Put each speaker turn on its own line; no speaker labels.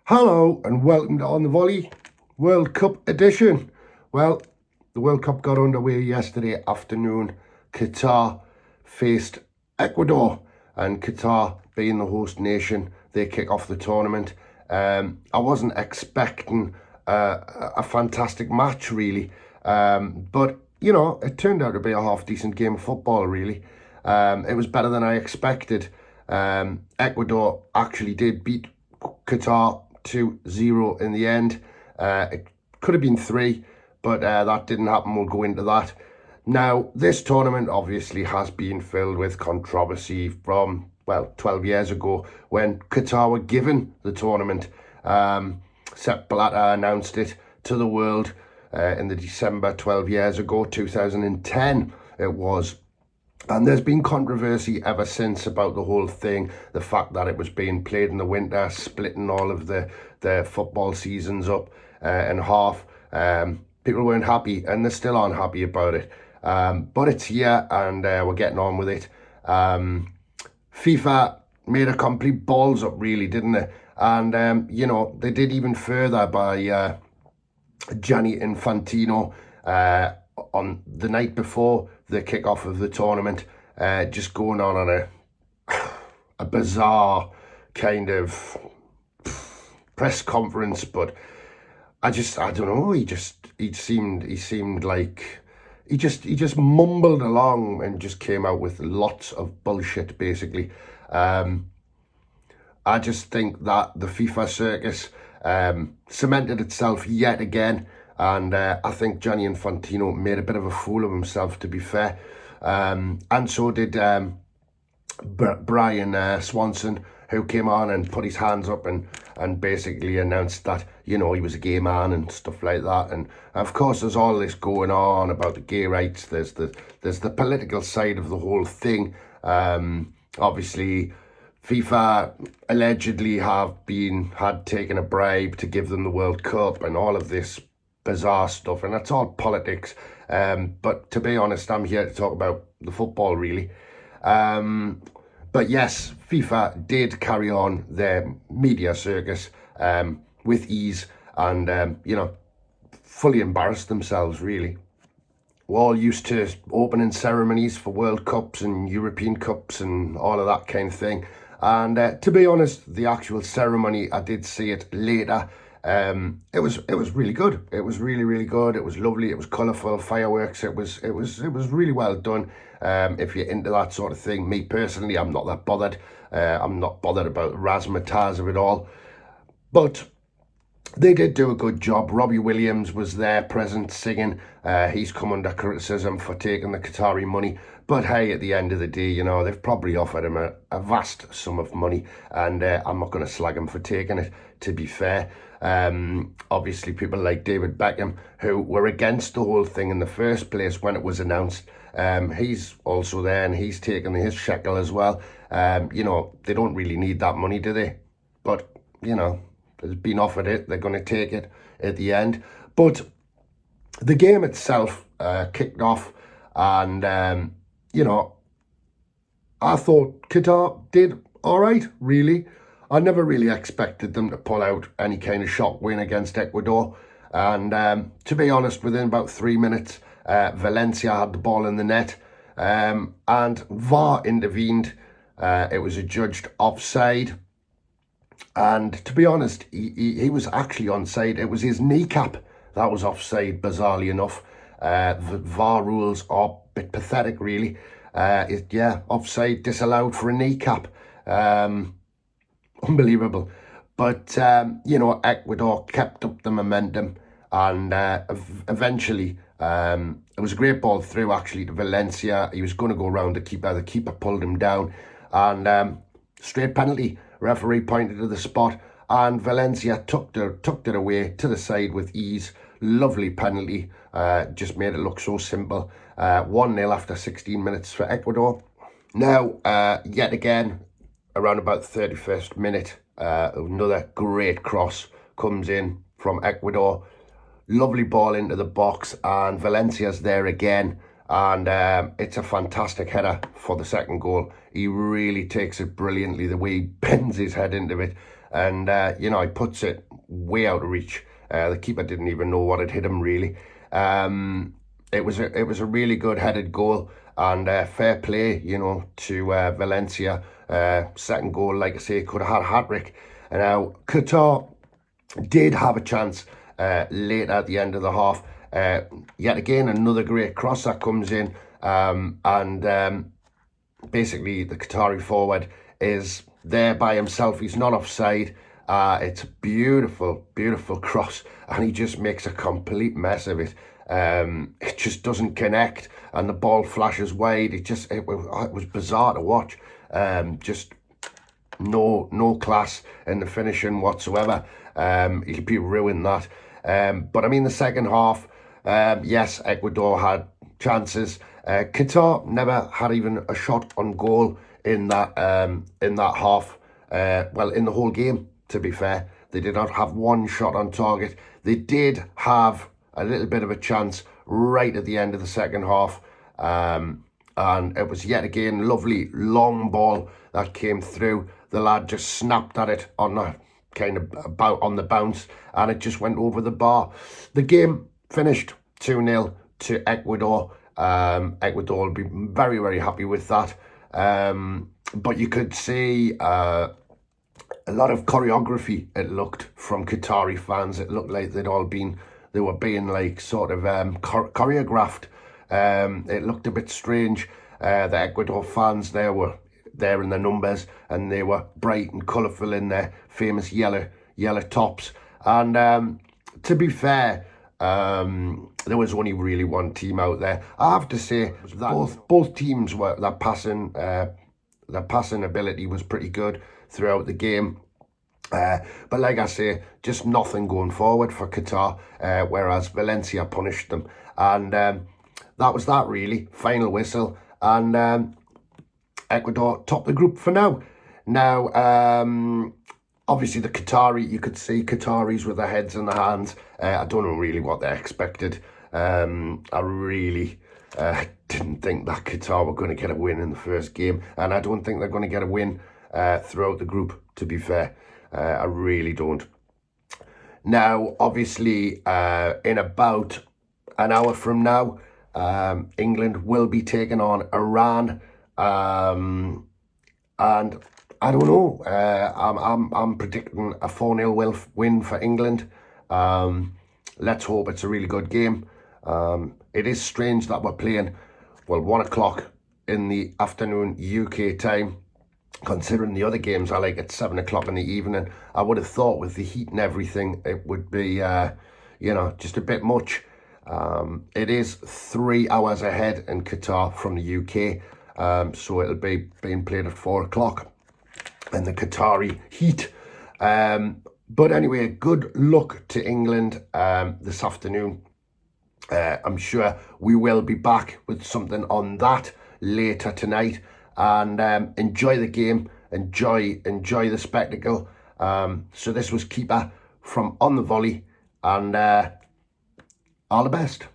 Hello and welcome to On the Volley World Cup edition. Well, the World Cup got underway yesterday afternoon. Qatar faced Ecuador, and Qatar, being the host nation, they kick off the tournament. I wasn't expecting a fantastic match, really, but it turned out to be a half-decent game of football, really. It was better than I expected. Ecuador actually did beat Qatar 2-0 in the end. It could have been 3, but that didn't happen. We'll go into that. Now, this tournament obviously has been filled with controversy from, 12 years ago when Qatar were given the tournament. Sepp Blatter announced it to the world in the December 12 years ago, 2010 it was. And there's been controversy ever since about the whole thing, the fact that it was being played in the winter, splitting all of the football seasons up in half. People weren't happy, and they still aren't happy about it. But it's here, and we're getting on with it. FIFA made a complete balls up, really, didn't they? And, they did even further by Gianni Infantino on the night before the kick-off of the tournament, just going on a bizarre kind of press conference. But I don't know, he seemed like he just mumbled along and just came out with lots of bullshit, basically. I just think that the FIFA circus cemented itself yet again, and I think Gianni Infantino made a bit of a fool of himself, to be fair. And so did Brian Swanson, who came on and put his hands up and basically announced that, he was a gay man and stuff like that. And of course, there's all this going on about the gay rights. There's the political side of the whole thing. Obviously, FIFA allegedly had taken a bribe to give them the World Cup and all of this bizarre stuff, and that's all politics. But to be honest, I'm here to talk about the football, really. But yes, FIFA did carry on their media circus with ease and, fully embarrassed themselves, really. We're all used to opening ceremonies for World Cups and European Cups and all of that kind of thing. And to be honest, the actual ceremony, I did see it later. It was really good. It was really, really good. It was lovely. It was colourful, fireworks. It was really well done. If you're into that sort of thing, me personally, I'm not that bothered. I'm not bothered about the razzmatazz of it all. But they did do a good job. Robbie Williams was there, present, singing. He's come under criticism for taking the Qatari money. But hey, at the end of the day, they've probably offered him a vast sum of money. And I'm not going to slag him for taking it, to be fair. Obviously, people like David Beckham, who were against the whole thing in the first place when it was announced, he's also there and he's taken his shekel as well. They don't really need that money, do they? But, they've been offered it. They're going to take it at the end. But the game itself kicked off, and, I thought Qatar did all right, really. I never really expected them to pull out any kind of shock win against Ecuador. And to be honest, within about 3 minutes, Valencia had the ball in the net, and VAR intervened. It was adjudged offside. And to be honest, he was actually onside. It was his kneecap that was offside, bizarrely enough. The VAR rules are a bit pathetic, really. Offside disallowed for a kneecap. Unbelievable. But, Ecuador kept up the momentum, and eventually it was a great ball through, actually, to Valencia. He was going to go around the keeper. The keeper pulled him down, and straight penalty. Referee pointed to the spot, and Valencia tucked it away to the side with ease. Lovely penalty. Just made it look so simple. 1-0 after 16 minutes for Ecuador. Now, yet again, around about the 31st minute, another great cross comes in from Ecuador. Lovely ball into the box, and Valencia's there again. And it's a fantastic header for the second goal. He really takes it brilliantly, the way he bends his head into it. and you know, he puts it way out of reach. The keeper didn't even know what had hit him, really. It was a really good headed goal, and fair play, you know, to Valencia. Second goal, like I say, could have had a hat-trick. And now Qatar did have a chance late at the end of the half. Yet again, another great cross that comes in, and basically the Qatari forward is there by himself. He's not offside. It's a beautiful, beautiful cross, and he just makes a complete mess of it. It just doesn't connect, and the ball flashes wide. It was bizarre to watch. Just no class in the finishing whatsoever. He'll be ruined that. But I mean, the second half, yes, Ecuador had chances. Qatar never had even a shot on goal in that half. Well, in the whole game, to be fair, they did not have one shot on target. They did have a little bit of a chance right at the end of the second half. And it was yet again lovely long ball that came through. The lad just snapped at it on the kind of about on the bounce, and it just went over the bar. The game finished 2-0 to Ecuador. Ecuador will be very, very happy with that. But you could see a lot of choreography, it looked, from Qatari fans. It looked like they were being like sort of choreographed. It looked a bit strange. The Ecuador fans there were there in the numbers, and they were bright and colourful in their famous yellow tops. And to be fair, there was only really one team out there. I have to say that both teams were their passing ability was pretty good throughout the game. But like I say, just nothing going forward for Qatar, whereas Valencia punished them. And that was that, really. Final whistle, and Ecuador top the group for now. Now, obviously the Qatari, you could see Qataris with their heads in their hands. I don't know really what they expected. I really didn't think that Qatar were going to get a win in the first game, and I don't think they're going to get a win throughout the group, to be fair. I really don't. Now, obviously, in about an hour from now, England will be taking on Iran, and I don't know. I'm predicting a 4-0 win for England. Let's hope it's a really good game. It is strange that we're playing, well, 1 o'clock in the afternoon UK time, considering the other games are like at 7 o'clock in the evening. I would have thought with the heat and everything, it would be, you know, just a bit much. It is 3 hours ahead in Qatar from the UK, so it'll be being played at 4 o'clock in the Qatari heat. But anyway, good luck to England this afternoon. I'm sure we will be back with something on that later tonight. And enjoy the game, enjoy the spectacle. So this was Keeper from On The Volley, and all the best.